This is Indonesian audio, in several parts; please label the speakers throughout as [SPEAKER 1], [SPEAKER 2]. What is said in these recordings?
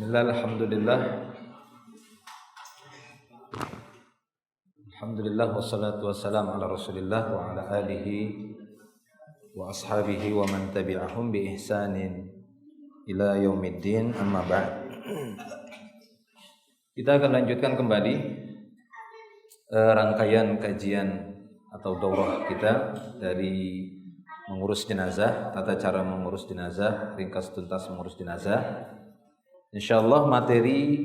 [SPEAKER 1] Bismillah, alhamdulillah wassalatu wassalamu ala rasulillah wa ala alihi wa ashabihi wa man tabi'ahum bi ihsanin ila yaumiddin, amma ba'd. Kita akan lanjutkan kembali rangkaian kajian atau daurah kita dari mengurus jenazah, tata cara mengurus jenazah, ringkas tuntas mengurus jenazah. Insyaallah materi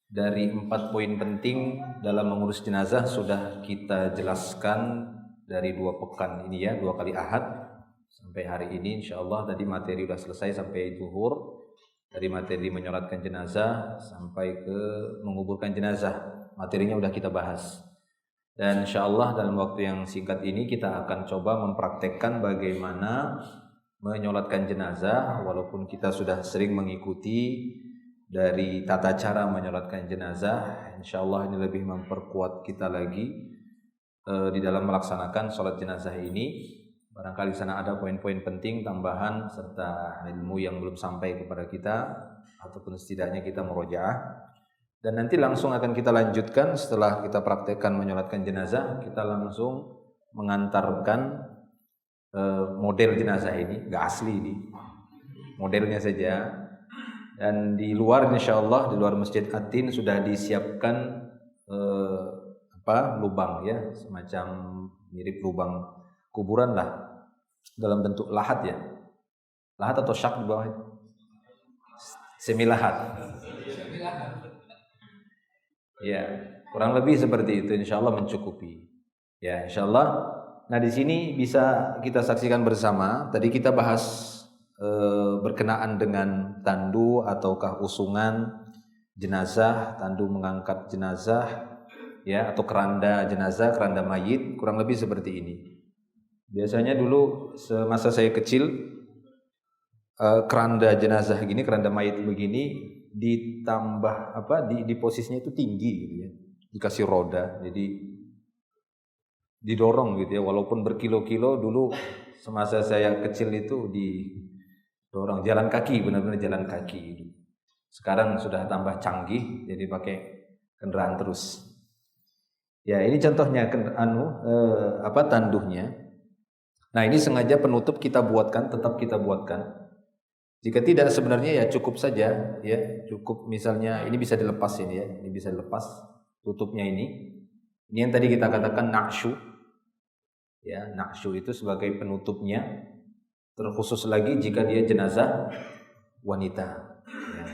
[SPEAKER 1] dari 4 poin penting dalam mengurus jenazah sudah kita jelaskan dari 2 pekan ini ya, 2 kali Ahad sampai hari ini. Insyaallah tadi materi sudah selesai sampai zuhur, dari materi menyolatkan jenazah sampai ke menguburkan jenazah, materinya sudah kita bahas. Dan insyaallah dalam waktu yang singkat ini kita akan coba mempraktekkan bagaimana menyolatkan jenazah, walaupun kita sudah sering mengikuti dari tata cara menyolatkan jenazah. Insyaallah ini lebih memperkuat kita lagi di dalam melaksanakan sholat jenazah ini. Barangkali sana ada poin-poin penting tambahan serta ilmu yang belum sampai kepada kita, ataupun setidaknya kita murojaah. Dan nanti langsung akan kita lanjutkan setelah kita praktekkan menyolatkan jenazah, kita langsung mengantarkan model jenazah ini, gak asli ini, modelnya saja. Dan di luar insyaallah di luar Masjid Atin sudah disiapkan lubang ya, semacam mirip lubang kuburan lah, dalam bentuk lahat ya, lahat atau syak di bawah itu, semi lahat. Ya, kurang lebih seperti itu, insyaallah mencukupi. Ya, insyaallah. Nah, di sini bisa kita saksikan bersama. Tadi kita bahas berkenaan dengan tandu ataukah usungan jenazah, tandu mengangkat jenazah, ya, atau keranda jenazah, keranda mayit, kurang lebih seperti ini. Biasanya dulu semasa saya kecil, keranda jenazah gini, keranda mayit begini ditambah di posisinya itu tinggi gitu ya, dikasih roda, jadi didorong gitu ya, walaupun berkilo-kilo. Dulu semasa saya kecil itu didorong jalan kaki, benar-benar jalan kaki. Sekarang sudah tambah canggih, jadi pakai kendaraan terus. Ya, ini contohnya tanduhnya. Nah, ini sengaja penutup kita buatkan, tetap kita buatkan. Jika tidak sebenarnya ya cukup saja ya, cukup misalnya ini bisa dilepas ini ya, ini bisa dilepas tutupnya ini. Ini yang tadi kita katakan naqsyu. Ya, naqsyu itu sebagai penutupnya, terkhusus lagi jika dia jenazah wanita ya.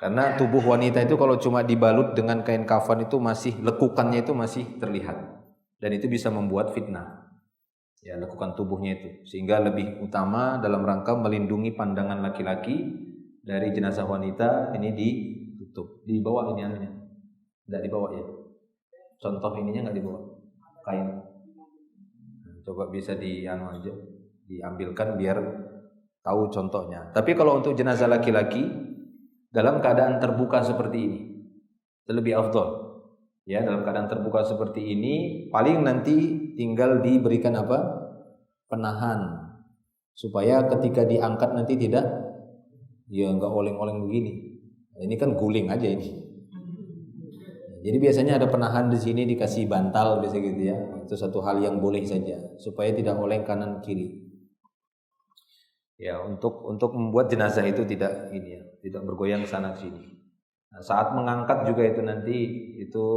[SPEAKER 1] Karena tubuh wanita itu kalau cuma dibalut dengan kain kafan itu masih, lekukannya itu masih terlihat, dan itu bisa membuat fitnah ya, lekukan tubuhnya itu, sehingga lebih utama dalam rangka melindungi pandangan laki-laki dari jenazah wanita. Ini ditutup, dibawa ini anunya, tidak dibawa ya, contoh ininya nggak dibawa kain. Coba bisa diambilkan biar tahu contohnya. Tapi kalau untuk jenazah laki-laki dalam keadaan terbuka seperti ini, itu lebih afdol. Ya, dalam keadaan terbuka seperti ini paling nanti tinggal diberikan penahan, supaya ketika diangkat nanti tidak ya enggak oleng-oleng begini. Ini kan guling aja ini. Jadi biasanya ada penahan di sini, dikasih bantal biasa gitu ya. Itu satu hal yang boleh saja supaya tidak oleng kanan kiri. Ya, untuk membuat jenazah itu tidak tidak bergoyang sana sini. Nah, saat mengangkat juga itu nanti itu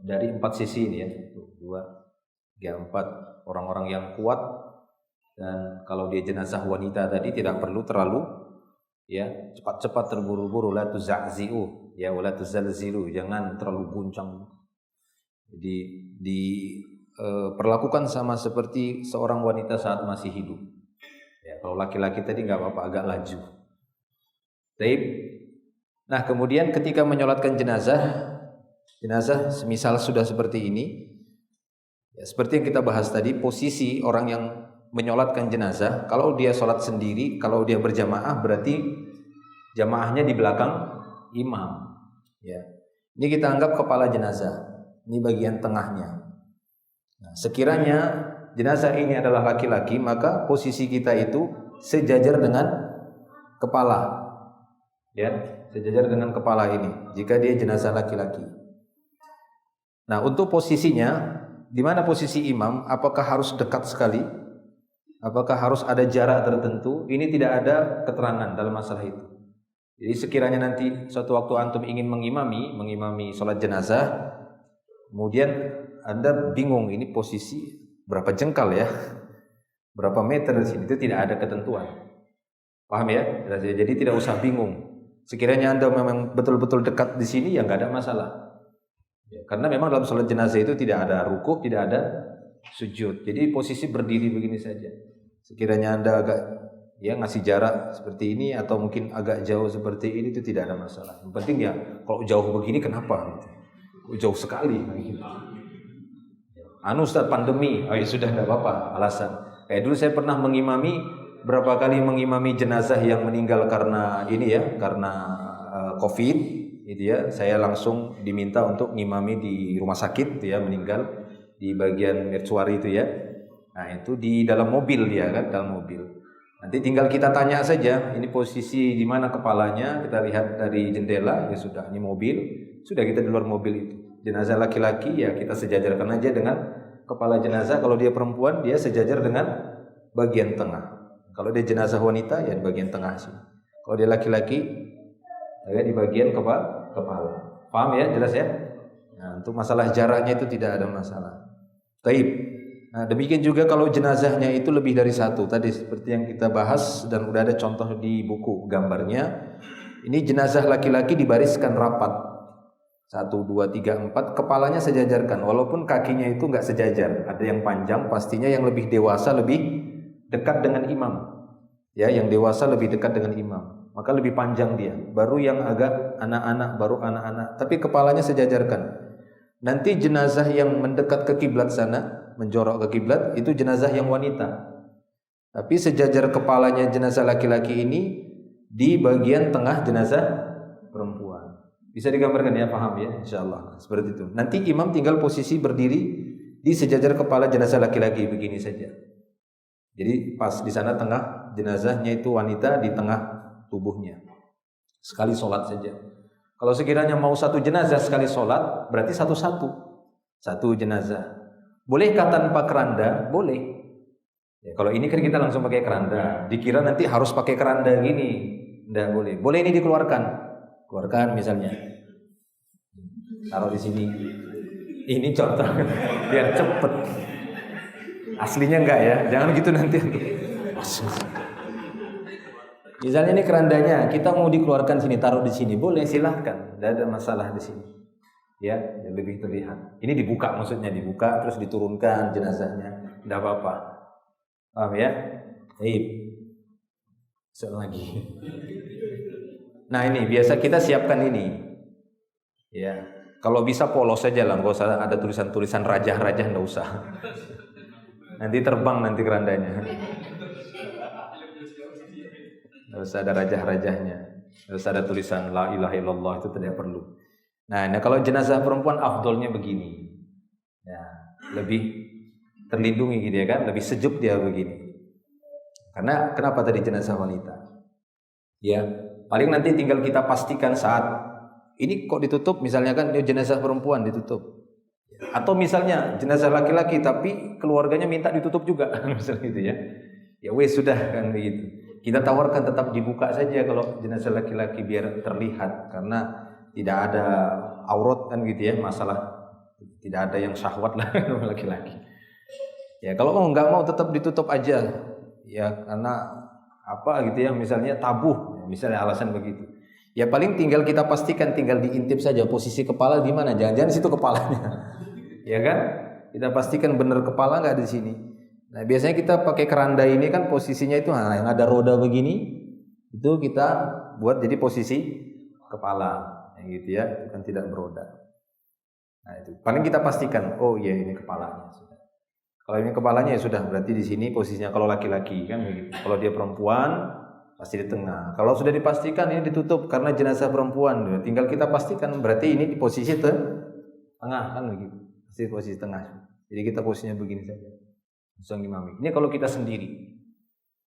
[SPEAKER 1] dari 4 sisi ini ya. 1 2 3 4 orang-orang yang kuat. Dan kalau dia jenazah wanita tadi tidak perlu terlalu ya cepat-cepat terburu-buru, la tuza'zi'u ya wala tuzalzilu, jangan terlalu guncang. Jadi perlakukan sama seperti seorang wanita saat masih hidup. Ya, kalau laki-laki tadi enggak apa-apa, agak laju. Baik. Nah, kemudian ketika menyolatkan jenazah semisal sudah seperti ini. Ya, seperti yang kita bahas tadi, posisi orang yang menyolatkan jenazah, kalau dia sholat sendiri, kalau dia berjamaah berarti jamaahnya di belakang imam. Ya, ini kita anggap kepala jenazah, ini bagian tengahnya. Nah, sekiranya jenazah ini adalah laki-laki, maka posisi kita itu sejajar dengan kepala. Ya, sejajar dengan kepala ini jika dia jenazah laki-laki. Nah, untuk posisinya, di mana posisi imam? Apakah harus dekat sekali? Apakah harus ada jarak tertentu? Ini tidak ada keterangan dalam masalah itu. Jadi sekiranya nanti suatu waktu antum ingin mengimami sholat jenazah, kemudian Anda bingung ini posisi berapa jengkal ya, berapa meter di sini, itu tidak ada ketentuan. Paham ya? Jadi tidak usah bingung. Sekiranya Anda memang betul-betul dekat di sini, ya nggak ada masalah. Ya, karena memang dalam sholat jenazah itu tidak ada rukuk, tidak ada sujud. Jadi posisi berdiri begini saja. Sekiranya Anda agak ngasih jarak seperti ini atau mungkin agak jauh seperti ini, itu tidak ada masalah. Yang penting ya kalau jauh begini kenapa? Jauh sekali. Ustaz pandemi, ya sudah nggak apa-apa alasan. Kayak dulu saya pernah berapa kali mengimami jenazah yang meninggal karena COVID, gitu ya. Saya langsung diminta untuk ngimami di rumah sakit, gitu ya, meninggal di bagian mercuari itu ya. Nah itu di dalam mobil dia kan, dalam mobil. Nanti tinggal kita tanya saja, ini posisi di mana kepalanya, kita lihat dari jendela, ya sudah, ini mobil, sudah kita di luar mobil itu. Jenazah laki-laki ya kita sejajarkan aja dengan kepala jenazah. Kalau dia perempuan dia sejajar dengan bagian tengah. Kalau dia jenazah wanita ya di bagian tengah sini. Kalau dia laki-laki ya di bagian kepala. Paham ya? Jelas ya? Nah, untuk masalah jaraknya itu tidak ada masalah. Taib. Nah, demikian juga kalau jenazahnya itu lebih dari satu. Tadi seperti yang kita bahas dan udah ada contoh di buku gambarnya. Ini jenazah laki-laki dibariskan rapat. 1, 2, 3, 4. Kepalanya sejajarkan. Walaupun kakinya itu nggak sejajar. Ada yang panjang, pastinya yang lebih dewasa lebih dekat dengan imam. Ya, yang dewasa lebih dekat dengan imam. Maka lebih panjang dia. Baru yang agak anak-anak, baru anak-anak. Tapi kepalanya sejajarkan. Nanti jenazah yang mendekat ke kiblat sana, menjorok ke kiblat, itu jenazah yang wanita. Tapi sejajar kepalanya jenazah laki-laki ini di bagian tengah jenazah perempuan. Bisa digambarkan ya, paham ya? Insyaallah. Seperti itu. Nanti imam tinggal posisi berdiri di sejajar kepala jenazah laki-laki begini saja. Jadi pas di sana tengah jenazahnya itu wanita di tengah tubuhnya. Sekali sholat saja. Kalau sekiranya mau satu jenazah sekali sholat, berarti satu jenazah. Bolehkah tanpa keranda? Boleh. Ya, kalau ini kan kita langsung pakai keranda. Dikira nanti harus pakai keranda gini. Tidak boleh. Boleh ini dikeluarkan. Keluarkan misalnya. Taruh di sini. Ini contoh biar cepet. Aslinya enggak ya, jangan gitu nanti. Misalnya ini kerandanya, kita mau dikeluarkan sini, taruh di sini, boleh silahkan, tidak ada masalah di sini. Ya, lebih terlihat. Ini dibuka, maksudnya dibuka terus diturunkan jenazahnya, tidak apa-apa. Paham ya? Baik. Soal lagi. Nah ini biasa kita siapkan ini. Ya, kalau bisa polos saja lah, nggak usah ada tulisan-tulisan rajah-rajah, nggak usah. Nanti terbang nanti kerandanya. Nggak usah ada rajah-rajahnya. Nggak usah ada tulisan la ilaha illallah, itu tidak perlu. Nah kalau jenazah perempuan afdolnya begini. Ya, lebih terlindungi gitu ya kan, lebih sejuk dia begini. Karena kenapa tadi jenazah wanita? Ya, paling nanti tinggal kita pastikan saat ini kok ditutup, misalnya kan jenazah perempuan ditutup. Atau misalnya jenazah laki-laki tapi keluarganya minta ditutup juga, misalnya gitu ya. Ya wes sudah kan begitu. Kita tawarkan tetap dibuka saja kalau jenazah laki-laki biar terlihat, karena tidak ada aurat kan gitu ya, masalah tidak ada yang syahwat lah laki-laki. Ya kalau nggak mau tetap ditutup aja, ya karena apa gitu ya, misalnya tabuh, misalnya alasan begitu. Ya paling tinggal kita pastikan, tinggal diintip saja posisi kepala di mana, jangan-jangan situ kepalanya. Ya kan? Kita pastikan benar kepala nggak di sini. Nah biasanya kita pakai keranda ini kan posisinya itu yang ada roda begini, itu kita buat jadi posisi kepala, yang gitu ya, itu kan tidak beroda. Nah itu paling kita pastikan, oh iya ini kepalanya sudah. Kalau ini kepalanya ya sudah, berarti di sini posisinya. Kalau laki-laki kan begitu. Kalau dia perempuan pasti di tengah. Kalau sudah dipastikan ini ditutup karena jenazah perempuan, tinggal kita pastikan berarti ini di posisi tengah kan begitu. Di posisi tengah. Jadi kita posisinya begini saja. Langsung imami. Ini kalau kita sendiri.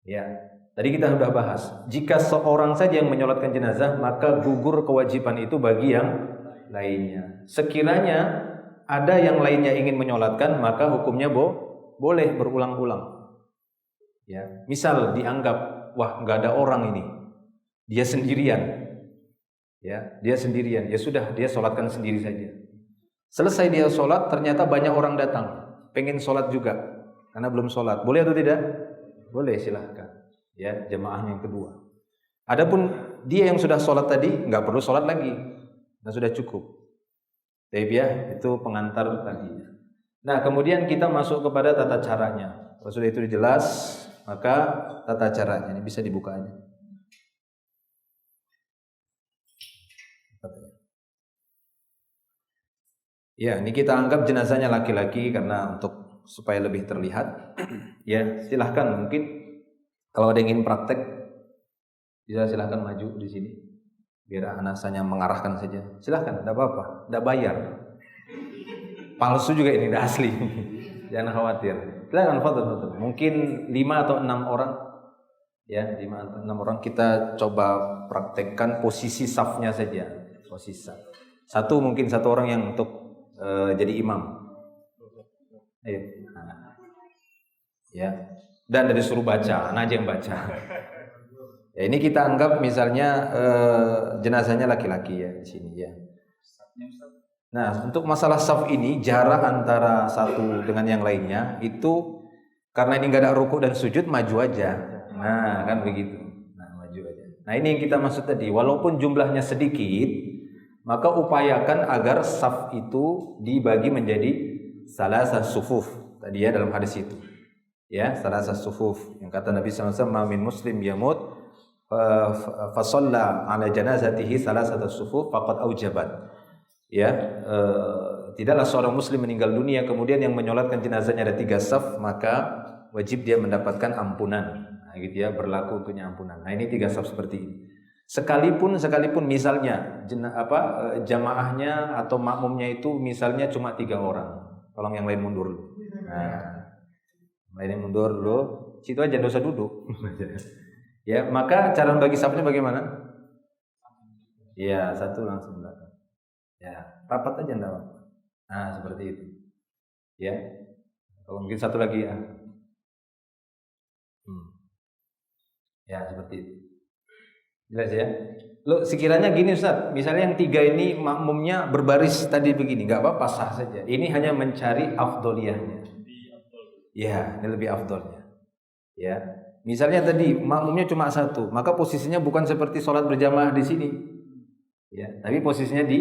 [SPEAKER 1] Ya. Tadi kita sudah bahas, jika seorang saja yang menyolatkan jenazah, maka gugur kewajiban itu bagi yang lainnya. Sekiranya ada yang lainnya ingin menyolatkan, maka hukumnya boleh berulang-ulang. Ya, misal dianggap, wah nggak ada orang ini, dia sendirian. Ya, dia sendirian. Ya sudah, dia sholatkan sendiri saja. Selesai dia sholat, ternyata banyak orang datang, pengen sholat juga, karena belum sholat. Boleh atau tidak? Boleh, silahkan. Ya, jamaah yang kedua. Adapun dia yang sudah sholat tadi nggak perlu sholat lagi, nah sudah cukup. Baik ya, itu pengantar tadi. Nah, kemudian kita masuk kepada tata caranya. Kalau sudah itu jelas, maka tata caranya ini bisa dibuka aja. Ya, ini kita anggap jenazahnya laki-laki karena untuk supaya lebih terlihat. Ya, silahkan mungkin. Kalau ada yang ingin praktek, bisa silahkan maju di sini. Biar anasanya mengarahkan saja. Silahkan, tidak apa-apa, tidak bayar. Palsu juga ini, tidak asli. Jangan khawatir. Silahkan foto. Mungkin 5 atau 6 orang. Ya, 5 atau 6 orang kita coba praktekkan posisi safnya saja. Posisi saf. Mungkin satu orang yang untuk jadi imam. Ayo. Ya. Dan dari suruh baca, anak aja yang baca. Ya, ini kita anggap misalnya jenazahnya laki-laki ya di sini ya. Nah, untuk masalah saf ini jarak antara satu dengan yang lainnya itu karena ini nggak ada rukuk dan sujud, maju aja. Nah, kan begitu. Nah, maju aja. Nah, ini yang kita maksud tadi, walaupun jumlahnya sedikit, maka upayakan agar saf itu dibagi menjadi salasah sufuf. Tadi ya dalam hadis itu. Ya, salasah sufuf. Yang kata Nabi sallallahu alaihi wasallam, "Min muslim yamut fa shalla ala janazatihi salasata sufuf faqad aujabat." Ya, tidaklah seorang muslim meninggal dunia kemudian yang menyolatkan jenazahnya ada 3 saf, maka wajib dia mendapatkan ampunan. Nah, gitu ya, berlaku untuknya ampunan. Nah, ini 3 saf seperti ini. Sekalipun misalnya jamaahnya atau makmumnya itu misalnya cuma 3 orang. Tolong yang lain mundur. Nah, lainnya mundur dulu. Situ aja, enggak usah duduk. Ya, maka cara bagi safnya bagaimana? Ya, satu langsung belakang. Ya, rapat aja enggak apa-apa. Nah, seperti itu. Ya. Kalau mungkin satu lagi ya. Ya, seperti itu. Jelas ya? Lo sekiranya gini Ustaz, misalnya yang 3 ini makmumnya berbaris tadi begini, enggak apa-apa, sah saja. Ini hanya mencari afdoliyahnya. Ya, ini lebih afdolnya. Ya. Misalnya tadi makmumnya cuma 1, maka posisinya bukan seperti sholat berjamaah di sini. Ya, tapi posisinya di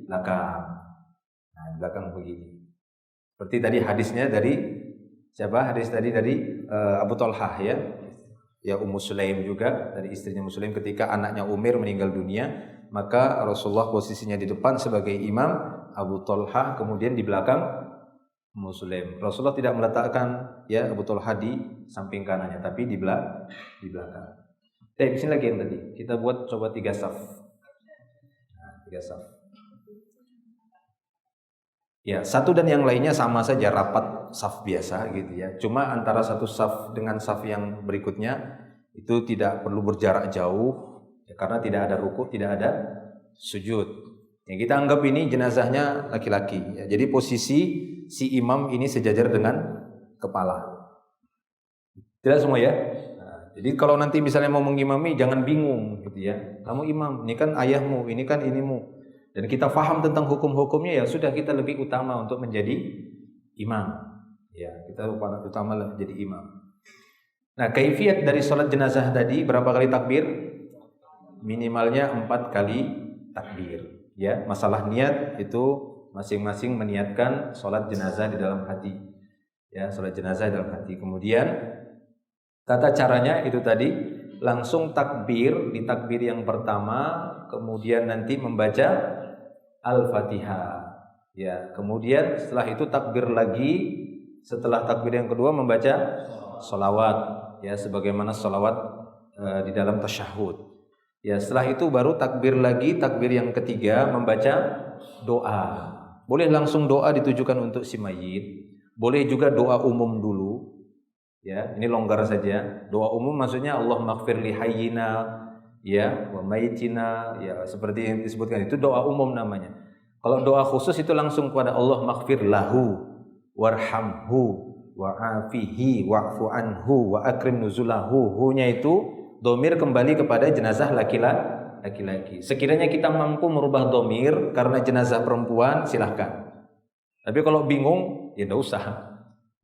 [SPEAKER 1] belakang. Nah, di belakang begini. Seperti tadi hadisnya dari siapa? Hadis tadi dari Abu Thalhah ya. Ya, Ummu Sulaim juga, dari istrinya Ummu Sulaim ketika anaknya Umair meninggal dunia, maka Rasulullah posisinya di depan sebagai imam, Abu Thalhah kemudian di belakang Muslim. Rasulullah tidak meletakkan ya Abu Thalhah di samping kanannya, tapi di belakang. Di sini lagi yang tadi. Kita buat coba 3 saf. Nah, 3 saf. Ya, satu dan yang lainnya sama saja rapat saf biasa gitu ya. Cuma antara satu saf dengan saf yang berikutnya itu tidak perlu berjarak jauh ya, karena tidak ada rukuk, tidak ada sujud. Yang kita anggap ini jenazahnya laki-laki ya. Jadi posisi si imam ini sejajar dengan kepala. Tidak semua ya. Nah, jadi kalau nanti misalnya mau mengimami jangan bingung gitu ya. Kamu imam, ini kan ayahmu, ini kan inimu. Dan kita faham tentang hukum-hukumnya, ya sudah kita lebih utama untuk menjadi imam. Ya, kita utama menjadi imam. Nah, kaifiat dari sholat jenazah tadi berapa kali takbir? Minimalnya 4 kali takbir. Ya, masalah niat itu masing-masing meniatkan sholat jenazah di dalam hati. Ya, sholat jenazah di dalam hati. Kemudian tata caranya itu tadi langsung takbir di takbir yang pertama, kemudian nanti membaca Al-Fatihah. Ya, kemudian setelah itu takbir lagi, setelah takbir yang kedua membaca sholawat. Ya, sebagaimana sholawat di dalam tasyahud. Ya, setelah itu baru takbir lagi, takbir yang ketiga membaca doa. Boleh langsung doa ditujukan untuk si mayit, boleh juga doa umum dulu. Ya, ini longgar saja. Doa umum maksudnya Allahumma ighfir li hayyina ya wa maitina ya seperti yang disebutkan itu doa umum namanya. Kalau doa khusus itu langsung kepada Allah maghfir lahu warhamhu wa'afihi wa'fu anhu wa akrim nuzulahu. Hu-nya itu domir kembali kepada jenazah laki-laki. Sekiranya kita mampu merubah domir karena jenazah perempuan silahkan. Tapi kalau bingung ya tidak usah.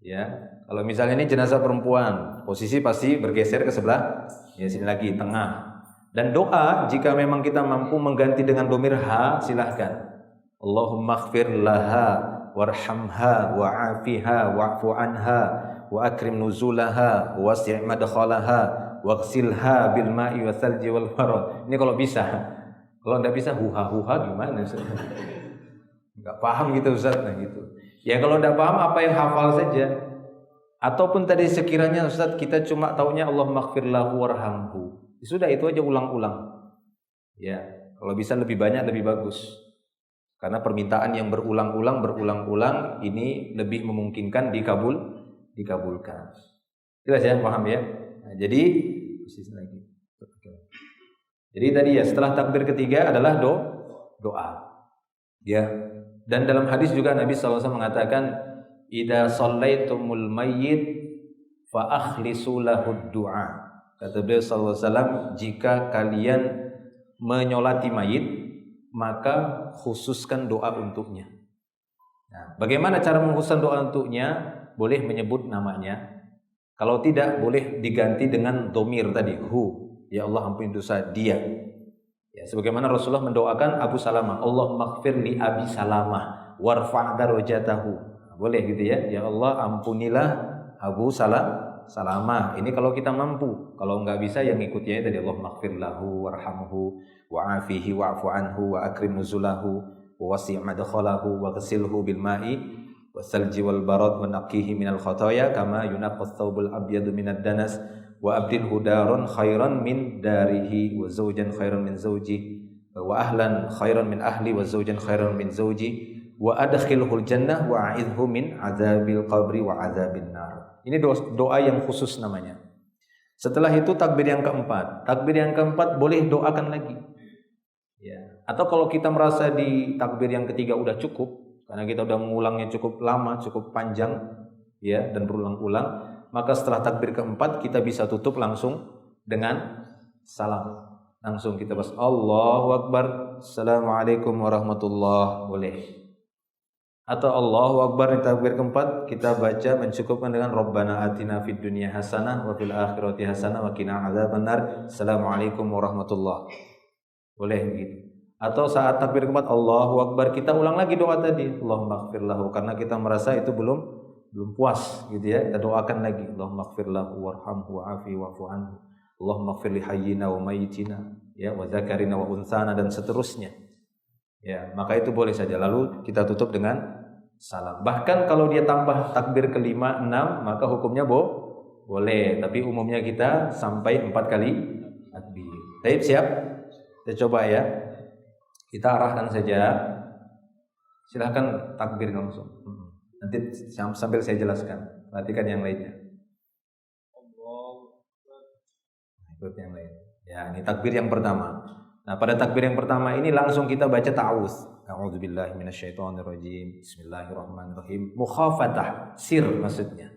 [SPEAKER 1] Ya, kalau misalnya ini jenazah perempuan, posisi pasti bergeser ke sebelah ya sini lagi tengah. Dan doa jika memang kita mampu mengganti dengan domir ha silahkan. Allahumma ighfir laha warhamha wa'afiha wa'fu anha wa akrim nuzulaha wasi' madkhalaha waghsilha bil ma'i wasalji wal barad. Ini kalau bisa. Kalau enggak bisa huha gimana Ustaz? Enggak paham gitu Ustaz, nah gitu. Ya kalau enggak paham apa yang hafal saja. Ataupun tadi sekiranya Ustaz kita cuma taunya Allahumma ighfir lahu warhamhu. Sudah itu aja ulang-ulang. Ya, kalau bisa lebih banyak lebih bagus. Karena permintaan yang berulang-ulang ini lebih memungkinkan dikabulkan. Jelas ya, paham ya? Nah, jadi lagi. Jadi tadi ya setelah takbir ketiga adalah doa. Ya. Dan dalam hadis juga Nabi SAW mengatakan idza shallaitumul mayyit fa akhlisu lahud du'a. Kata beliau sallallahu alaihi wasallam, jika kalian menyolati mayit, maka khususkan doa untuknya. Nah, bagaimana cara mengkhususkan doa untuknya? Boleh menyebut namanya. Kalau tidak, boleh diganti dengan domir tadi, hu. Ya Allah ampuni dosa dia. Ya, sebagaimana Rasulullah mendoakan Abu Salamah, Allahumma ighfir li Abi Salamah warfa' darajatahu. Boleh gitu ya. Ya Allah ampunilah Abu Salamah. Ini kalau kita mampu. Kalau enggak bisa yang ngikutnya tadi Allahumma ighfir lahu warhamhu wa'afihi wa'fu anhu wa akrim nuzulahu wa wasi' madkhalahu wa ghsilhu bil ma'i wasalji wal barad wa naqqihi minal khataaya kama yunaqqas thawbul abyadu minad danas wa abdilhu daron khairan min darihi wa zawjan khairan min zawji wa ahlan khairan min ahli wa zawjan khairan min zawji wa adkhilhul jannah wa a'idhu min adzabil qabri wa adzabin nar. Ini doa yang khusus namanya. Setelah itu takbir yang keempat. Takbir yang keempat boleh doakan lagi. Ya. Atau kalau kita merasa di takbir yang ketiga udah cukup, karena kita udah mengulangnya cukup lama, cukup panjang, ya, dan berulang-ulang, maka setelah takbir keempat kita bisa tutup langsung dengan salam. Langsung kita bahas Allahu Akbar, Assalamualaikum warahmatullahi boleh. Atau Allahu Akbar di takbir keempat kita baca mencukupkan dengan Rabbana atina fid dunya hasanah wa fil akhirati hasanah wa qina adzabannar. Assalamualaikum warahmatullahi. Boleh begitu. Atau saat takbir keempat Allahu Akbar kita ulang lagi doa tadi Allahumma ighfir lahu karena kita merasa itu belum puas gitu ya. Kita doakan lagi Allahumma ighfir lahu warhamhu wa'afi wa'fu anhu. Allahumma ighfir li hayyina wa mayyitina ya wa dzakarina wa unsana dan seterusnya. Ya, maka itu boleh saja. Lalu kita tutup dengan salam. Bahkan kalau dia tambah takbir kelima, 6, maka hukumnya boleh. Tapi umumnya kita sampai 4 kali takbir. Baik, siap? Kita coba ya. Kita arahkan saja. Silahkan takbir langsung. Nanti sambil saya jelaskan. Perhatikan yang lainnya. Ikut yang lain. Ya, ini takbir yang pertama. Nah, pada takbir yang pertama ini langsung kita baca ta'awuz. A'udzubillahi minasyaitonirrajim. Bismillahirrahmanirrahim. Mukhafatah, sir maksudnya.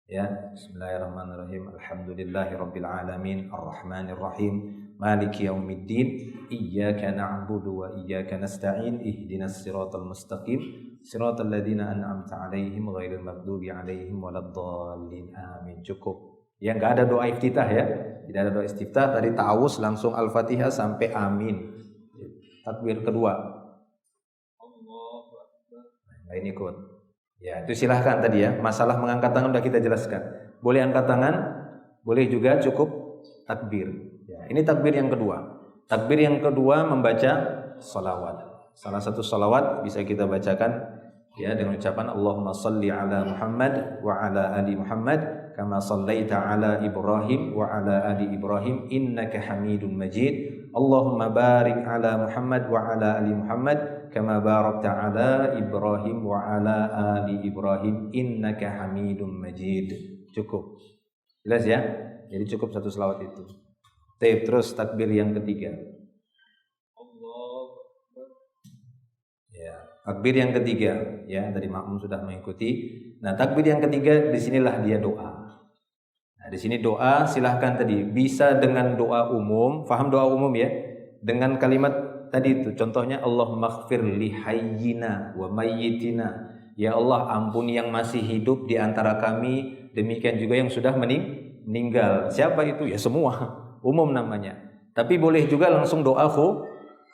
[SPEAKER 1] Ya, bismillahirrahmanirrahim. Alhamdulillahirabbil alamin, arrahmanirrahim, maliki yaumiddin, iyyaka na'budu wa iyyaka nasta'in, ihdinas siratal mustaqim, siratal ladzina an'amta 'alaihim ghairil maghdubi 'alaihim waladdallin. Amin. Cukup. Ya, enggak ada doa iftitah ya. Tidak ada doa istiftah, tadi ta'awuz langsung Al-Fatihah sampai amin. Takbir kedua. Nah, ini ikut. Ya, itu silahkan tadi ya. Masalah mengangkat tangan sudah kita jelaskan. Boleh angkat tangan, boleh juga cukup takbir. Ya, ini takbir yang kedua. Takbir yang kedua membaca salawat. Salah satu salawat bisa kita bacakan ya dengan ucapan Allahumma salli ala Muhammad wa ala ali Muhammad kama sallaita ala Ibrahim wa ala ali Ibrahim innaka Hamidum Majid. Allahumma barik ala Muhammad wa ala ali Muhammad kama barakta ala Ibrahim wa ala ali Ibrahim innaka Hamidum Majid. Cukup. Jelas ya? Jadi cukup satu selawat itu. Terus takbir yang ketiga. Ya, takbir yang ketiga ya, tadi makmum sudah mengikuti. Nah, takbir yang ketiga disinilah dia doa. Nah, di sini doa silahkan tadi bisa dengan doa umum, faham doa umum ya? Dengan kalimat tadi itu, contohnya Allahumma ighfir li hayyina wa mayyitina. Ya Allah, ampuni yang masih hidup di antara kami, demikian juga yang sudah meninggal. Siapa itu? Ya semua, umum namanya. Tapi boleh juga langsung doa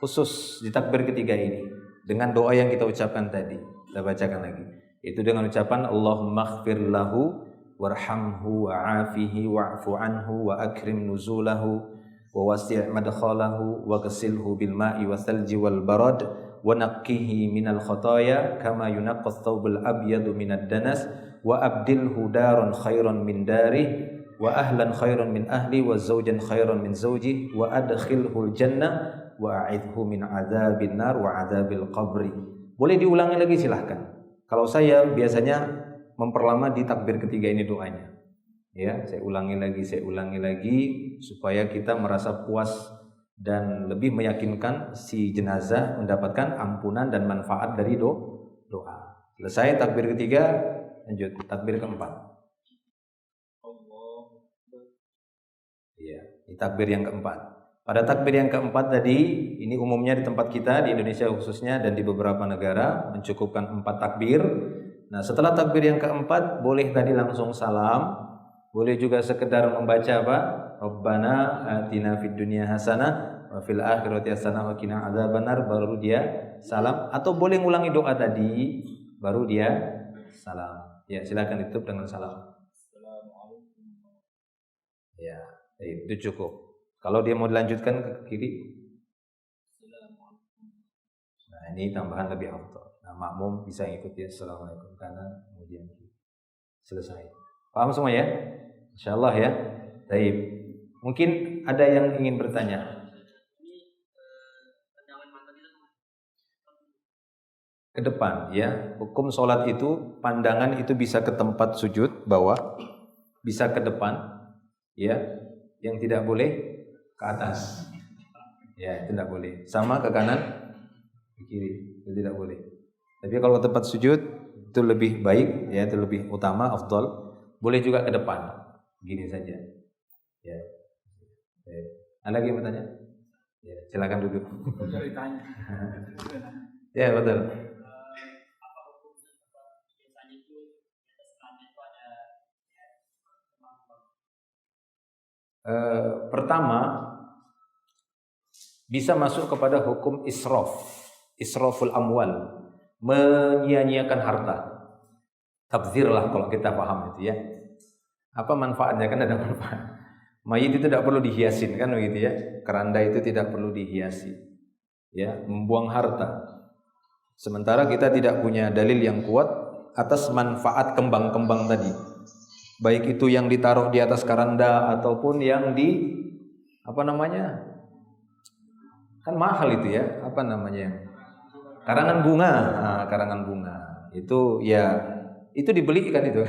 [SPEAKER 1] khusus di takbir ketiga ini dengan doa yang kita ucapkan tadi. Kita bacakan lagi. Itu dengan ucapan Allahumma ighfir lahu warhamhu wa'afihi wa'fu anhu wa akrim nuzulahu wa wasi' madkhalahu wa ghasilhu bil ma'i wa thalji wal barad wa naqqihi minal khataaya kama yunaqqas thawbul abyadu minad danas wa abdilhu daran khairan min darih wa ahlan khairan min ahli wa zawjan khairan min zawji wa adkhilhul jannah wa a'idhu min adzabin nar wa adzabil qabri. Boleh diulangi lagi silahkan. Kalau saya biasanya memperlama di takbir ketiga ini doanya. Ya, saya ulangi lagi supaya kita merasa puas dan lebih meyakinkan si jenazah mendapatkan ampunan dan manfaat dari doa. Selesai takbir ketiga, lanjut takbir keempat. Ya, di takbir yang keempat. Pada takbir yang keempat tadi, ini umumnya di tempat kita di Indonesia khususnya dan di beberapa negara mencukupkan 4 takbir. Nah, setelah takbir yang keempat boleh tadi langsung salam, boleh juga sekedar membaca apa? Rabbana atina fid dunya hasanah wa fil akhirati hasanah wa qina adzabannar, baru dia salam, atau boleh ngulangi doa tadi baru dia salam. Ya, silakan ditutup dengan salam. Ya, itu cukup. Kalau dia mau dilanjutkan ke kiri, nah ini tambahan lebih afdal. Nah, makmum bisa ikuti assalamualaikum kanan, kemudian kiri. Selesai. Paham semua ya? Insyaallah ya. Baik. Mungkin ada yang ingin bertanya. Ke depan ya. Hukum sholat itu, pandangan itu bisa ke tempat sujud bawah, bisa ke depan ya. Yang tidak boleh ke atas, ya itu tidak boleh. Sama ke kanan, ke kiri, itu tidak boleh. Tapi kalau tempat sujud itu lebih baik, ya itu lebih utama, afdal. Boleh juga ke depan, gini saja. Ya. Ada lagi yang bertanya? Ya, silakan duduk. Ya betul. Pertama bisa masuk kepada hukum israful amwal, menyia-nyiakan harta. Tabdzir lah kalau kita paham itu ya. Apa manfaatnya? Kan ada manfaat. Mayit itu tidak perlu dihiasin kan begitu ya. Keranda itu tidak perlu dihiasi. Ya, membuang harta. Sementara kita tidak punya dalil yang kuat atas manfaat kembang-kembang tadi. Baik itu yang ditaruh di atas keranda ataupun yang di kan mahal itu ya, karangan bunga. Nah, karangan bunga itu ya itu dibeli kan itu.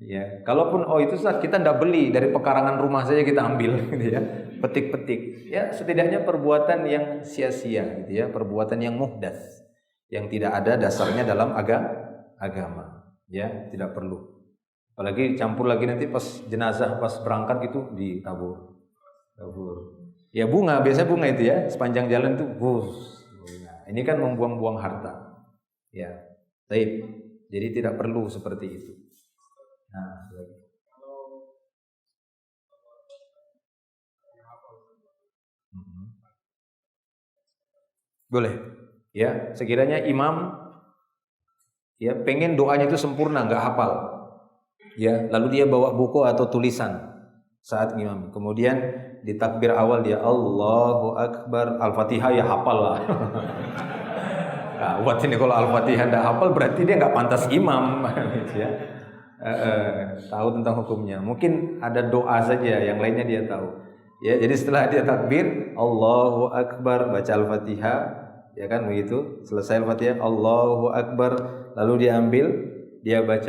[SPEAKER 1] Ya, kalaupun itu saat kita tidak beli, dari pekarangan rumah saja kita ambil gitu ya, petik-petik. Ya, setidaknya perbuatan yang sia-sia gitu ya, perbuatan yang muhdats, yang tidak ada dasarnya dalam agama. Ya, tidak perlu. Apalagi campur lagi nanti pas jenazah pas berangkat itu ditabur. Ya biasanya bunga itu ya, sepanjang jalan itu bunga. Ini kan membuang-buang harta. Ya. Baik. Jadi tidak perlu seperti itu. Nah, boleh. Ya, sekiranya imam ya pengen doanya itu sempurna, enggak hafal. Ya, lalu dia bawa buku atau tulisan saat imam. Kemudian di takbir awal dia Allahu Akbar, Al-Fatihah ya hafal lah. Nah, buat ini kalau Al-Fatihah tidak hafal berarti dia nggak pantas imam. Ya. Tahu tentang hukumnya. Mungkin ada doa saja, yang lainnya dia tahu. Ya, jadi setelah dia takbir Allahu Akbar, baca Al-Fatihah, ya kan begitu. Selesai Al-Fatihah Allahu Akbar, lalu dia ambil, dia baca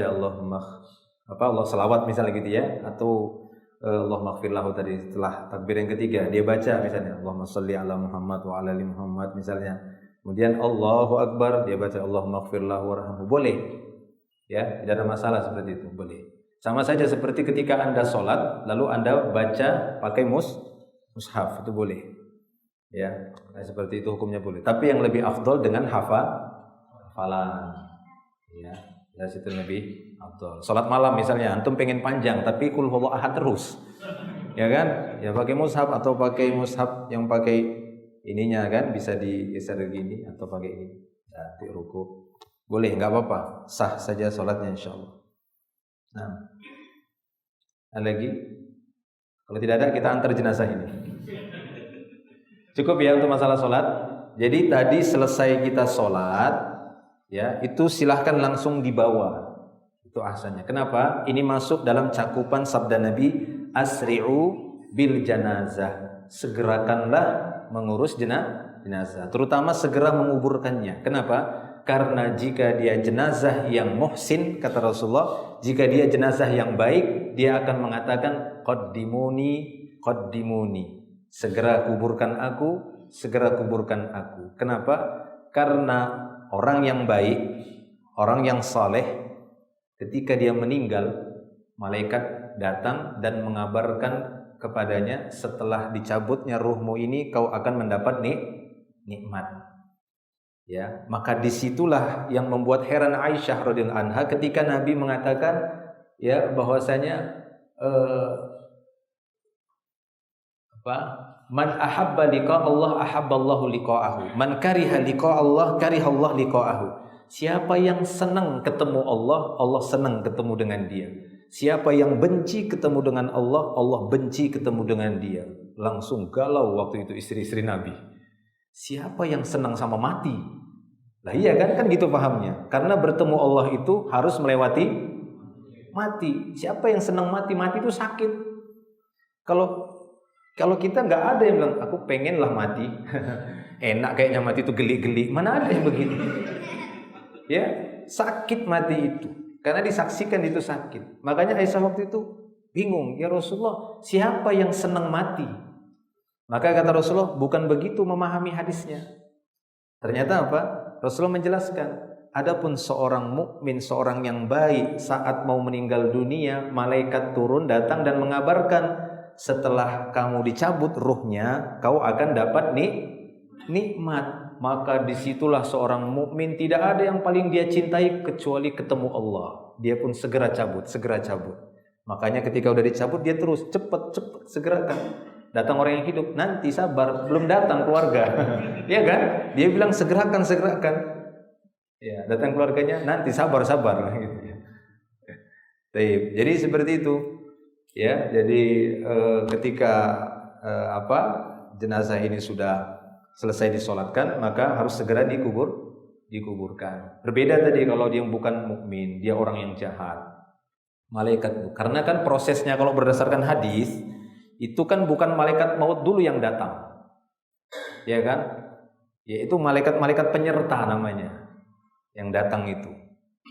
[SPEAKER 1] Allah selawat misalnya gitu ya, atau Allahumma ighfir lahu tadi setelah takbir yang ketiga dia baca misalnya Allahumma sholli ala Muhammad wa ala ali Muhammad misalnya. Kemudian Allahu Akbar dia baca Allahumma ighfir lahu warhamhu. Boleh. Ya, tidak ada masalah seperti itu, boleh. Sama saja seperti ketika Anda sholat lalu Anda baca pakai mushaf, itu boleh. Ya, nah, seperti itu hukumnya boleh. Tapi yang lebih afdol dengan hafalan. Ya, situ lebih afdol. Sholat malam misalnya antum pengen panjang tapi qul huwallahu ahad terus. Ya kan? Ya pakai mushaf atau pakai mushaf yang pakai ininya kan bisa digeser gini atau pakai ini. Nanti ruku. Boleh, enggak apa-apa. Sah saja sholatnya insyaallah. Nah. Ada lagi? Kalau tidak ada kita antar jenazah ini. Cukup ya untuk masalah sholat. Jadi tadi selesai kita sholat, ya itu silahkan langsung dibawa. Itu ahsannya. Kenapa? Ini masuk dalam cakupan sabda Nabi, asri'u bil janazah. Segerakanlah mengurus jenazah. Terutama segera menguburkannya. Kenapa? Karena jika dia jenazah yang muhsin, kata Rasulullah, jika dia jenazah yang baik, dia akan mengatakan qaddimuni. Segera kuburkan aku. Kenapa? Karena orang yang baik, orang yang saleh, ketika dia meninggal, malaikat datang dan mengabarkan kepadanya, setelah dicabutnya ruhmu ini kau akan mendapat nikmat. Ya, maka disitulah yang membuat heran Aisyah radhiyallahu anha ketika Nabi mengatakan ya bahwasanya man ahabba liqa Allah ahabballahu liqa'ahu, man kariha liqa Allah karihallahu liqa'ahu. Siapa yang senang ketemu Allah, Allah senang ketemu dengan dia. Siapa yang benci ketemu dengan Allah, Allah benci ketemu dengan dia. Langsung galau waktu itu istri-istri Nabi. Siapa yang senang sama mati? Lah iya kan gitu pahamnya. Karena bertemu Allah itu harus melewati mati. Siapa yang senang mati? Mati itu sakit. Kalau kita nggak ada yang bilang aku pengen lah mati. Enak kayaknya mati itu geli-geli. Mana ada yang begitu? Ya, sakit mati itu. Karena disaksikan itu sakit. Makanya Aisyah waktu itu bingung, ya Rasulullah, siapa yang senang mati? Maka kata Rasulullah, bukan begitu memahami hadisnya. Ternyata apa? Rasulullah menjelaskan, adapun seorang mukmin, seorang yang baik, saat mau meninggal dunia, malaikat turun datang dan mengabarkan, setelah kamu dicabut ruhnya, kau akan dapat nikmat. Maka disitulah seorang mukmin tidak ada yang paling dia cintai kecuali ketemu Allah. Dia pun segera cabut. Makanya ketika udah dicabut dia terus cepat segerakan. Datang orang yang hidup, nanti sabar, belum datang keluarga. Ya kan? Dia bilang segerakan. Ya, datang keluarganya, nanti sabar gitu ya. Jadi seperti itu. Ya, jadi ketika jenazah ini sudah selesai disolatkan, maka harus segera dikuburkan. Berbeda tadi kalau dia bukan mukmin, dia orang yang jahat. Malaikat, karena kan prosesnya kalau berdasarkan hadis itu kan bukan malaikat maut dulu yang datang. Ya kan? Yaitu malaikat-malaikat penyerta namanya. Yang datang itu.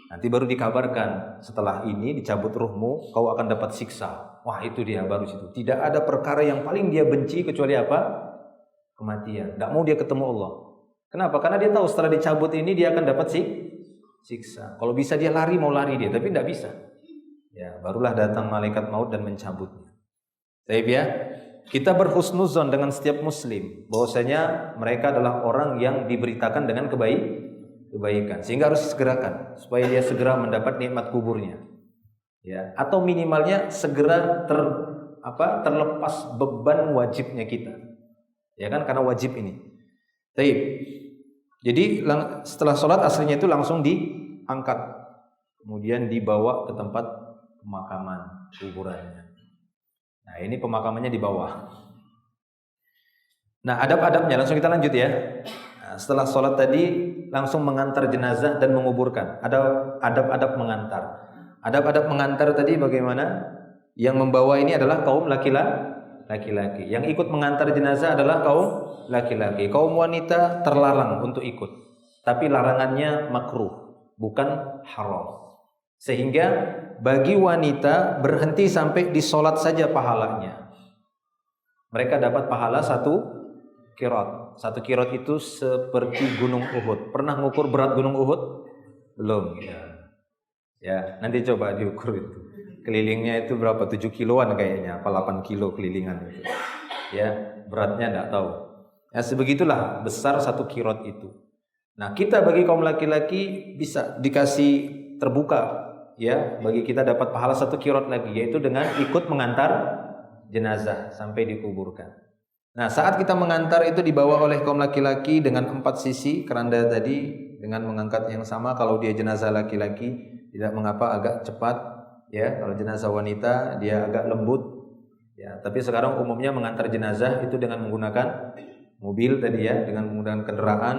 [SPEAKER 1] Nanti baru dikabarkan, setelah ini dicabut ruhmu, kau akan dapat siksa. Wah, itu dia baru situ. Tidak ada perkara yang paling dia benci kecuali apa? Kematian. Tidak mau dia ketemu Allah. Kenapa? Karena dia tahu setelah dicabut ini dia akan dapat siksa. Kalau bisa dia lari, mau lari dia, tapi tidak bisa. Ya, barulah datang malaikat maut dan mencabutnya. Baik ya, kita berhusnuzon dengan setiap muslim bahwasanya mereka adalah orang yang diberitakan dengan kebaikan, sehingga harus segerakan supaya dia segera mendapat nikmat kuburnya. Ya, atau minimalnya segera terlepas beban wajibnya kita. Ya kan, karena wajib ini. Baik. Jadi setelah sholat aslinya itu langsung diangkat, kemudian dibawa ke tempat pemakaman kuburannya. Nah, ini pemakamannya di bawah. Nah, adab-adabnya langsung kita lanjut ya. Nah, setelah sholat tadi langsung mengantar jenazah dan menguburkan. Ada adab-adab mengantar. Adab-adab mengantar tadi bagaimana? Yang membawa ini adalah kaum laki-laki. Yang ikut mengantar jenazah adalah kaum laki-laki. Kaum wanita terlarang untuk ikut. Tapi larangannya makruh, bukan haram. Sehingga bagi wanita berhenti sampai di sholat saja pahalanya. Mereka dapat pahala 1 qirot. 1 qirot itu seperti gunung Uhud. Pernah ngukur berat gunung Uhud? Belum. Ya, nanti coba diukur itu. Kelilingnya itu berapa? 7 kiloan kayaknya, apa 8 kilo kelilingan itu. Ya, beratnya enggak tahu. Ya, sebegitulah besar 1 qirot itu. Nah, kita bagi kaum laki-laki bisa dikasih terbuka, ya, bagi kita dapat pahala 1 qirot lagi, yaitu dengan ikut mengantar jenazah sampai dikuburkan. Nah, saat kita mengantar itu dibawa oleh kaum laki-laki dengan 4 sisi keranda tadi, dengan mengangkat yang sama. Kalau dia jenazah laki-laki tidak mengapa agak cepat, ya. Kalau jenazah wanita dia agak lembut, ya. Tapi sekarang umumnya mengantar jenazah itu dengan menggunakan mobil tadi, ya, dengan menggunakan kendaraan.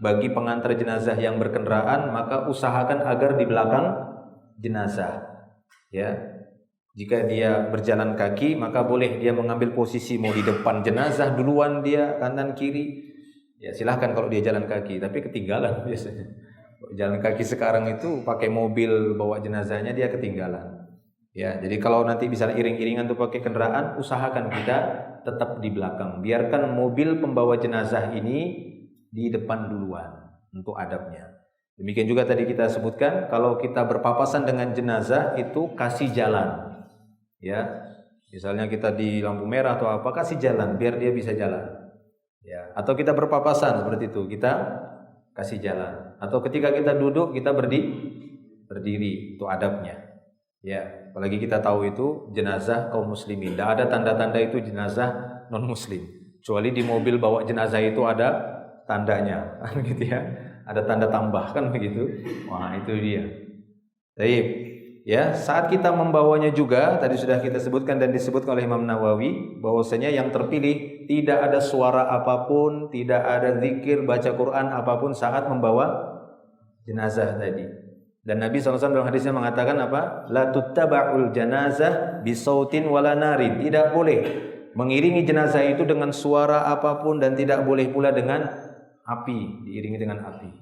[SPEAKER 1] Bagi pengantar jenazah yang berkendaraan, maka usahakan agar di belakang jenazah, ya. Jika dia berjalan kaki, maka boleh dia mengambil posisi mau di depan jenazah duluan dia, kanan kiri. Ya, silahkan kalau dia jalan kaki, tapi ketinggalan biasanya. Jalan kaki sekarang itu pakai mobil bawa jenazahnya, dia ketinggalan. Ya, jadi kalau nanti bisa iring-iringan tuh pakai kendaraan, usahakan kita tetap di belakang. Biarkan mobil pembawa jenazah ini di depan duluan untuk adabnya. Demikian juga tadi kita sebutkan, kalau kita berpapasan dengan jenazah itu kasih jalan. Ya, misalnya kita di lampu merah atau apa, kasih jalan biar dia bisa jalan. Ya, atau kita berpapasan seperti itu, kita kasih jalan. Atau ketika kita duduk, kita berdiri, itu adabnya. Ya, apalagi kita tahu itu jenazah kaum muslimin. Tidak ada tanda-tanda itu jenazah non muslim. Kecuali di mobil bawa jenazah itu ada tandanya, gitu ya. Ada tanda tambah kan begitu. Wah, itu dia. Baik. Ya, saat kita membawanya juga tadi sudah kita sebutkan dan disebutkan oleh Imam Nawawi bahwasanya yang terpilih tidak ada suara apapun, tidak ada zikir, baca Quran apapun saat membawa jenazah tadi. Dan Nabi SAW dalam hadisnya mengatakan apa? La tuttaba'ul janazah bisautin wala narin. Tidak boleh mengiringi jenazah itu dengan suara apapun dan tidak boleh pula dengan api, diiringi dengan api.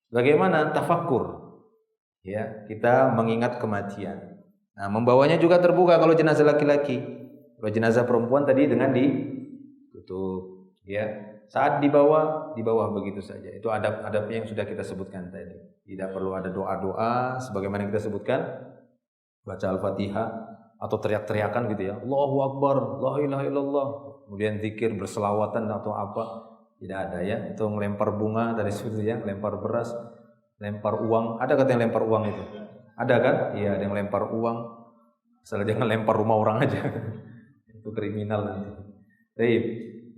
[SPEAKER 1] Bagaimana? Tafakkur. Ya, kita mengingat kematian. Nah, membawanya juga terbuka kalau jenazah laki-laki. Kalau jenazah perempuan tadi dengan ditutup, ya. Saat dibawa begitu saja. Itu adab-adabnya yang sudah kita sebutkan tadi. Tidak perlu ada doa-doa sebagaimana kita sebutkan, baca Al-Fatihah atau teriak-teriakan gitu ya. Allahu Akbar, la ilaha illallah. Kemudian zikir berselawatan atau apa. Tidak ada, ya. Itu melempar bunga dari situ, ya, lempar beras, lempar uang. Ada kata yang lempar uang itu? Ada kan? Iya, ada yang lempar uang. Asal jangan lempar rumah orang aja. Itu kriminal nanti. Baik.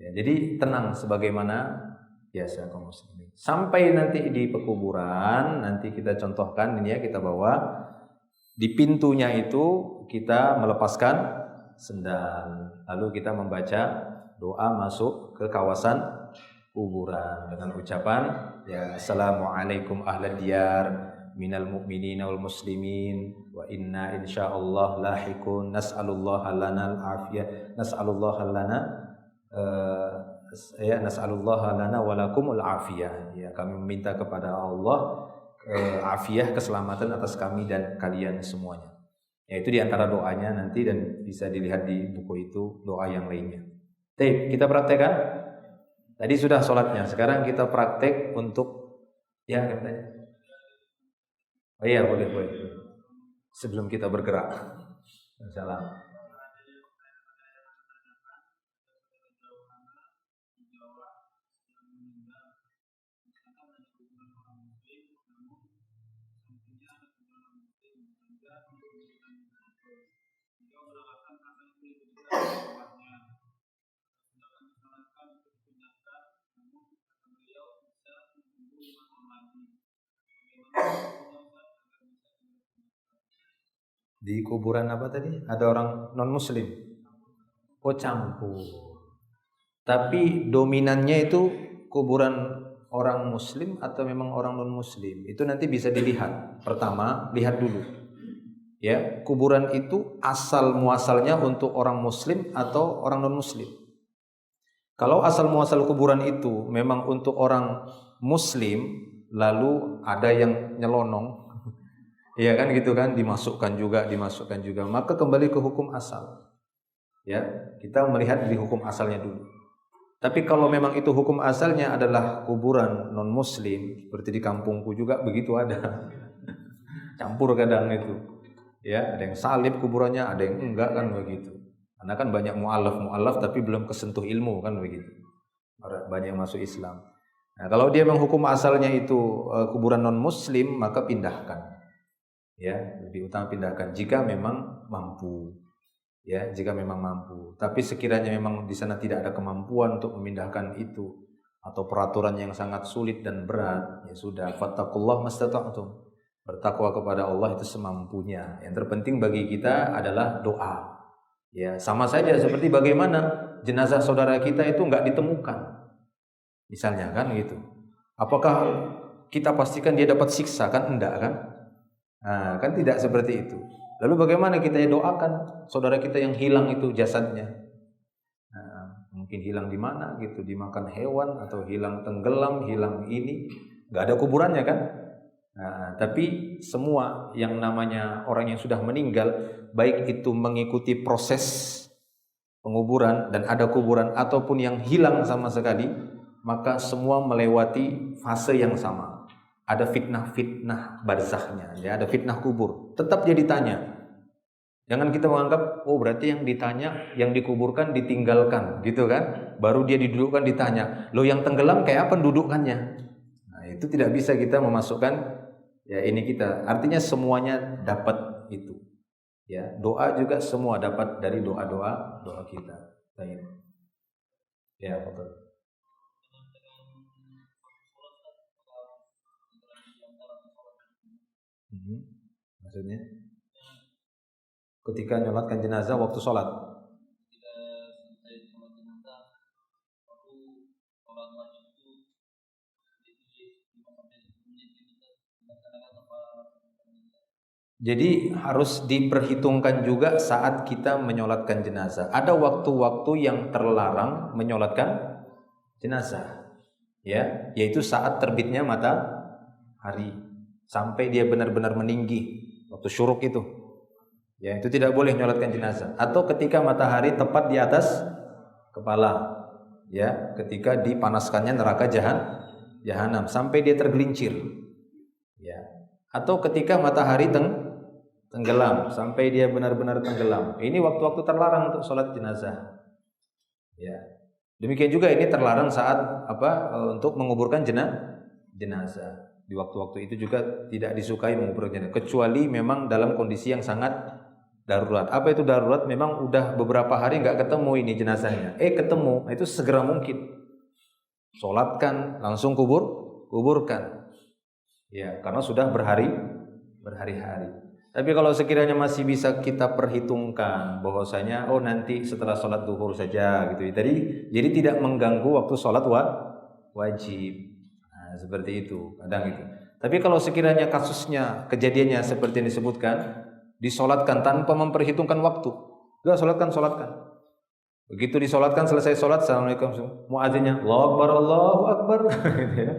[SPEAKER 1] Ya, jadi tenang sebagaimana biasa kaum muslimin. Sampai nanti di pekuburan, nanti kita contohkan ini, ya, kita bawa di pintunya itu kita melepaskan sendal. Lalu kita membaca doa masuk ke kawasan kuburan dengan ucapan, ya, assalamualaikum ahlad diyar minal mu'minina wal muslimin wa inna insyaallah lahikun nas'alullaha lanal afiyah nas'alullaha lana nas'alullaha lana walakumul afiyah. Ya, kami meminta kepada Allah afiyah, keselamatan atas kami dan kalian semuanya. Ya, itu diantara doanya nanti dan bisa dilihat di buku itu doa yang lainnya. Baik, kita praktekkan. Tadi sudah sholatnya, sekarang kita praktek untuk, ya, katanya. Oh iya, boleh. Sebelum kita bergerak. Salam. Di kuburan apa tadi? Ada orang non muslim. Oh, campur. Tapi dominannya itu kuburan orang muslim atau memang orang non muslim? Itu nanti bisa dilihat. Pertama, lihat dulu. Ya, kuburan itu asal muasalnya untuk orang muslim atau orang non muslim. Kalau asal muasal kuburan itu memang untuk orang muslim, lalu ada yang nyelonong, Iya kan gitu kan, dimasukkan juga. Maka kembali ke hukum asal. Ya, kita melihat di hukum asalnya dulu. Tapi kalau memang itu hukum asalnya adalah kuburan non muslim, seperti di kampungku juga begitu ada. Campur kadang itu. Ya, ada yang salib kuburannya, ada yang enggak kan begitu. Karena kan banyak mu'alaf tapi belum kesentuh ilmu kan begitu. Banyak yang masuk Islam. Nah, kalau dia menghukum asalnya itu kuburan non muslim, maka pindahkan. Ya, lebih utama pindahkan jika memang mampu. Ya, jika memang mampu. Tapi sekiranya memang di sana tidak ada kemampuan untuk memindahkan itu atau peraturan yang sangat sulit dan berat, ya sudah, fattaqullah mastata'tum. Bertakwa kepada Allah itu semampunya. Yang terpenting bagi kita adalah doa. Ya, sama saja seperti bagaimana jenazah saudara kita itu enggak ditemukan. Misalnya kan gitu. Apakah kita pastikan dia dapat siksa? Kan enggak kan? Nah, kan tidak seperti itu. Lalu bagaimana kita doakan saudara kita yang hilang itu jasadnya? Nah, mungkin hilang di mana gitu, dimakan hewan atau hilang tenggelam, hilang ini, enggak ada kuburannya kan? Nah, tapi semua yang namanya orang yang sudah meninggal, baik itu mengikuti proses penguburan dan ada kuburan ataupun yang hilang sama sekali, maka semua melewati fase yang sama. Ada fitnah-fitnah barzahnya, ya, ada fitnah kubur. Tetap dia ditanya. Jangan kita menganggap, oh berarti yang ditanya, yang dikuburkan ditinggalkan, gitu kan? Baru dia didudukkan ditanya. Loh yang tenggelam kayak apa pendudukannya? Nah, itu tidak bisa kita memasukkan, ya ini kita. Artinya semuanya dapat itu. Ya, doa juga semua dapat dari doa kita. Baik. Ya, betul. Maksudnya ketika nyolatkan jenazah waktu sholat. Jadi harus diperhitungkan juga saat kita menyolatkan jenazah. Ada waktu-waktu yang terlarang menyolatkan jenazah, ya, yaitu saat terbitnya matahari sampai dia benar-benar meninggi, waktu syuruk itu, ya, itu tidak boleh menyolatkan jenazah. Atau ketika matahari tepat di atas kepala, ya, ketika dipanaskannya neraka jahanam sampai dia tergelincir, ya, atau ketika matahari tenggelam sampai dia benar-benar tenggelam. Ini waktu-waktu terlarang untuk sholat jenazah. Ya. Demikian juga ini terlarang saat untuk menguburkan jenazah. Di waktu-waktu itu juga tidak disukai menguburkan jenazah, kecuali memang dalam kondisi yang sangat darurat. Apa itu darurat? Memang udah beberapa hari nggak ketemu ini jenazahnya. Ketemu, itu segera mungkin. Sholatkan, langsung kuburkan. Ya, karena sudah berhari-hari. Tapi kalau sekiranya masih bisa kita perhitungkan bahwasanya nanti setelah sholat duhur saja gitu. Jadi tidak mengganggu waktu sholat wajib. Nah, seperti itu kadang itu. Tapi kalau sekiranya kasusnya kejadiannya seperti yang disebutkan, disolatkan tanpa memperhitungkan waktu, sudah sholatkan. Begitu disolatkan, selesai sholat, assalamualaikum, muadzinnya Allahu Akbar, gitu ya.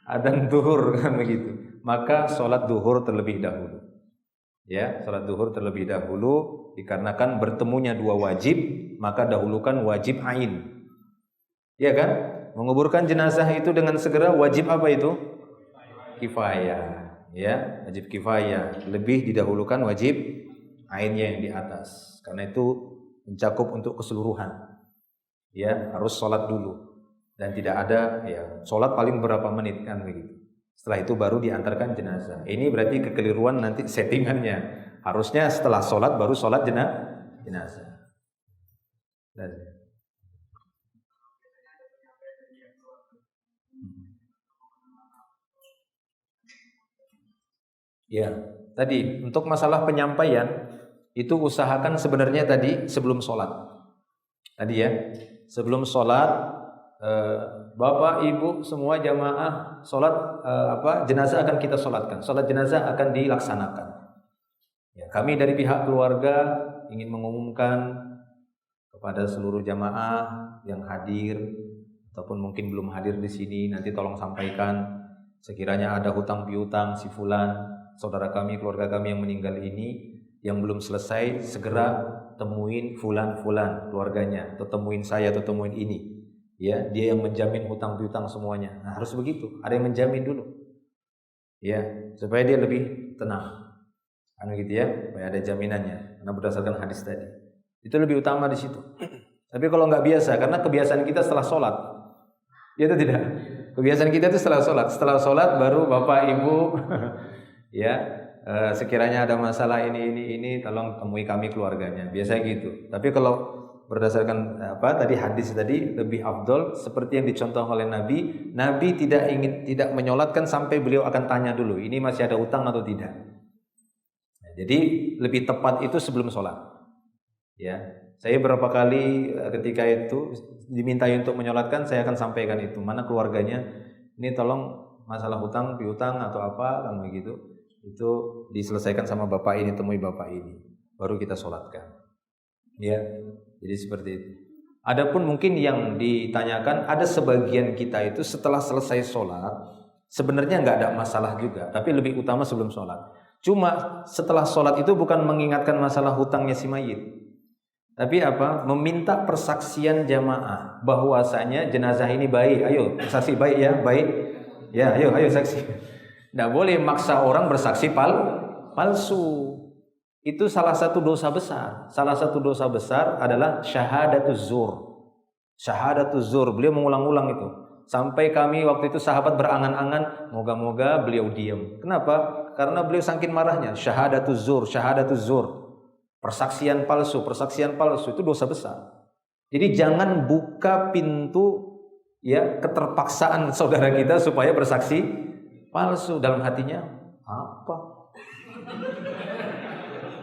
[SPEAKER 1] Adzan duhur kan begitu. Maka sholat duhur terlebih dahulu. Ya, salat duhur terlebih dahulu dikarenakan bertemunya dua wajib, maka dahulukan wajib ain. Ya kan? Menguburkan jenazah itu dengan segera wajib apa itu? Kifayah. Ya, wajib kifayah. Lebih didahulukan wajib ainnya yang di atas. Karena itu mencakup untuk keseluruhan. Ya, harus sholat dulu. Dan tidak ada sholat paling berapa menit kan begitu. Setelah itu baru diantarkan jenazah. Ini berarti kekeliruan nanti settingannya. Harusnya setelah sholat baru sholat jenazah. Ya, tadi untuk masalah penyampaian itu usahakan sebenarnya tadi sebelum sholat. Tadi ya, sebelum sholat. Bapak, Ibu, semua jamaah sholat jenazah akan kita sholatkan. Sholat jenazah akan dilaksanakan. Ya, kami dari pihak keluarga ingin mengumumkan kepada seluruh jamaah yang hadir ataupun mungkin belum hadir di sini, nanti tolong sampaikan sekiranya ada hutang piutang si fulan saudara kami, keluarga kami yang meninggal ini, yang belum selesai, segera temuin fulan keluarganya, atau temuin saya, atau temuin ini. Ya, dia yang menjamin hutang piutang semuanya. Nah, harus begitu. Ada yang menjamin dulu. Ya, supaya dia lebih tenang. Anu gitu ya, supaya ada jaminannya. Karena berdasarkan hadis tadi. Itu lebih utama di situ. Tapi kalau nggak biasa, karena kebiasaan kita setelah sholat, ya itu tidak. Kebiasaan kita itu setelah sholat baru bapak ibu, ya sekiranya ada masalah ini, tolong temui kami keluarganya. Biasa gitu. Tapi kalau berdasarkan tadi hadis tadi lebih afdol seperti yang dicontoh oleh Nabi. Nabi tidak menyolatkan sampai beliau akan tanya dulu, ini masih ada utang atau tidak. Nah, jadi lebih tepat itu sebelum sholat. Ya, saya berapa kali ketika itu dimintai untuk menyolatkan, saya akan sampaikan itu. Mana keluarganya? Ini tolong masalah hutang, piutang atau apa, kamu gitu. Itu diselesaikan sama bapak ini, temui bapak ini. Baru kita sholatkan. Ya. Jadi seperti itu. Adapun mungkin yang ditanyakan, ada sebagian kita itu setelah selesai sholat sebenarnya nggak ada masalah juga, tapi lebih utama sebelum sholat. Cuma setelah sholat itu bukan mengingatkan masalah hutangnya si mayit, tapi meminta persaksian jamaah bahwasanya jenazah ini baik. Ayo saksi baik ya, baik ya, ayo saksi. Nggak boleh maksa orang bersaksi palsu. Itu salah satu dosa besar. Salah satu dosa besar adalah syahadatuz zur. Syahadatuz zur. Beliau mengulang-ulang itu. Sampai kami waktu itu sahabat berangan-angan, moga-moga beliau diam. Kenapa? Karena beliau saking marahnya. Syahadatuz zur, syahadatuz zur. Persaksian palsu itu dosa besar. Jadi jangan buka pintu ya keterpaksaan saudara kita supaya bersaksi palsu. Dalam hatinya, apa?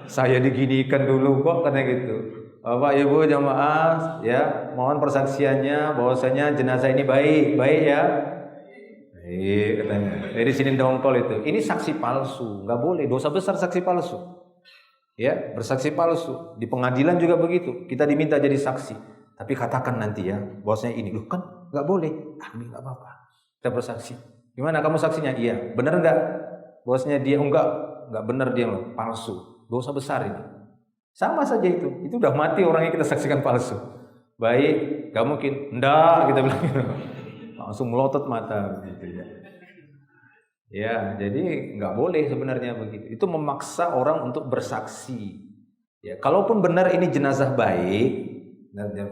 [SPEAKER 1] Saya diginikan dulu kok, katanya gitu. Bapak Ibu jamaah ya, mohon persaksiannya bahwasanya jenazah ini baik ya. Baik katanya. Dari sini dongkol itu. Ini saksi palsu, nggak boleh, dosa besar saksi palsu. Ya, bersaksi palsu. Di pengadilan juga begitu. Kita diminta jadi saksi. Tapi katakan nanti ya, bahwasanya ini. Loh kan nggak boleh. Kami nggak apa-apa. Kita bersaksi. Gimana kamu saksinya? Iya. Benar nggak? Bahwasanya dia nggak benar, dia palsu. Dosa besar ini. Sama saja itu udah mati orang yang kita saksikan palsu. Baik, gak mungkin. Enggak, kita bilang gitu. Langsung melotot mata gitu ya. Ya, jadi nggak boleh sebenarnya begitu. Itu memaksa orang untuk bersaksi. Ya, kalaupun benar ini jenazah baik,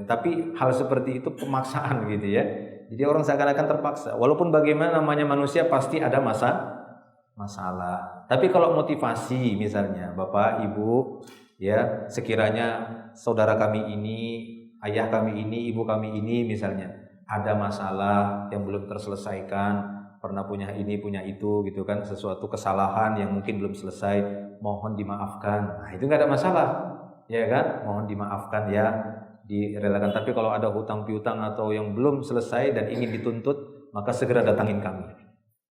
[SPEAKER 1] tapi hal seperti itu pemaksaan gitu ya. Jadi orang seakan-akan terpaksa. Walaupun bagaimana namanya manusia pasti ada masalah. Tapi kalau motivasi misalnya, Bapak, Ibu, ya sekiranya saudara kami ini, ayah kami ini, ibu kami ini misalnya ada masalah yang belum terselesaikan, pernah punya ini, punya itu gitu kan, sesuatu kesalahan yang mungkin belum selesai, mohon dimaafkan. Nah, itu nggak ada masalah. Ya kan? Mohon dimaafkan ya, direlakan. Tapi kalau ada hutang piutang atau yang belum selesai dan ingin dituntut, maka segera datangin kami.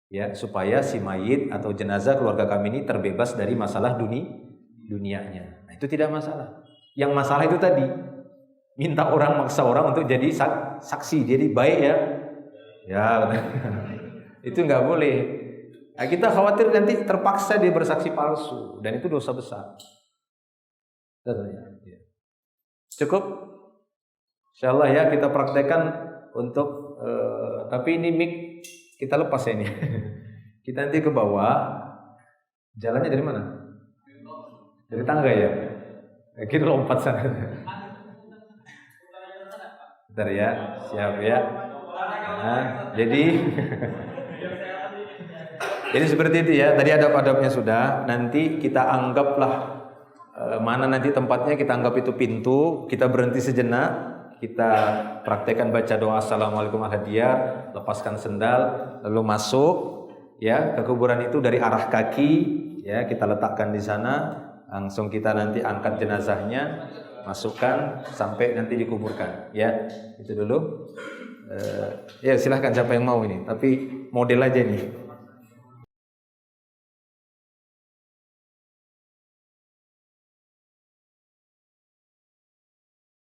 [SPEAKER 1] Ya, supaya si mayit atau jenazah keluarga kami ini terbebas dari masalah dunianya. Nah, itu tidak masalah. Yang masalah itu tadi maksa orang untuk jadi saksi, jadi baik ya. Ya, itu nggak boleh. Nah, kita khawatir nanti terpaksa dia bersaksi palsu dan itu dosa besar. Cukup? Insyaallah ya kita praktekkan untuk. Tapi ini mic kita lepas ya ini. Kita nanti ke bawah. Jalannya dari mana? Dari tangga ya? Kita lompat sana. Bentar ya, siap ya. Nah, jadi seperti itu ya. Tadi adab-adabnya sudah. Nanti kita anggaplah mana nanti tempatnya, kita anggap itu pintu. Kita berhenti sejenak. Kita praktekkan baca doa assalamualaikum al-hadiyah, lepaskan sendal, lalu masuk ya ke kuburan itu dari arah kaki ya, kita letakkan di sana, langsung kita nanti angkat jenazahnya, masukkan sampai nanti dikuburkan ya. Itu dulu. Ya silahkan siapa yang mau ini, tapi model aja nih.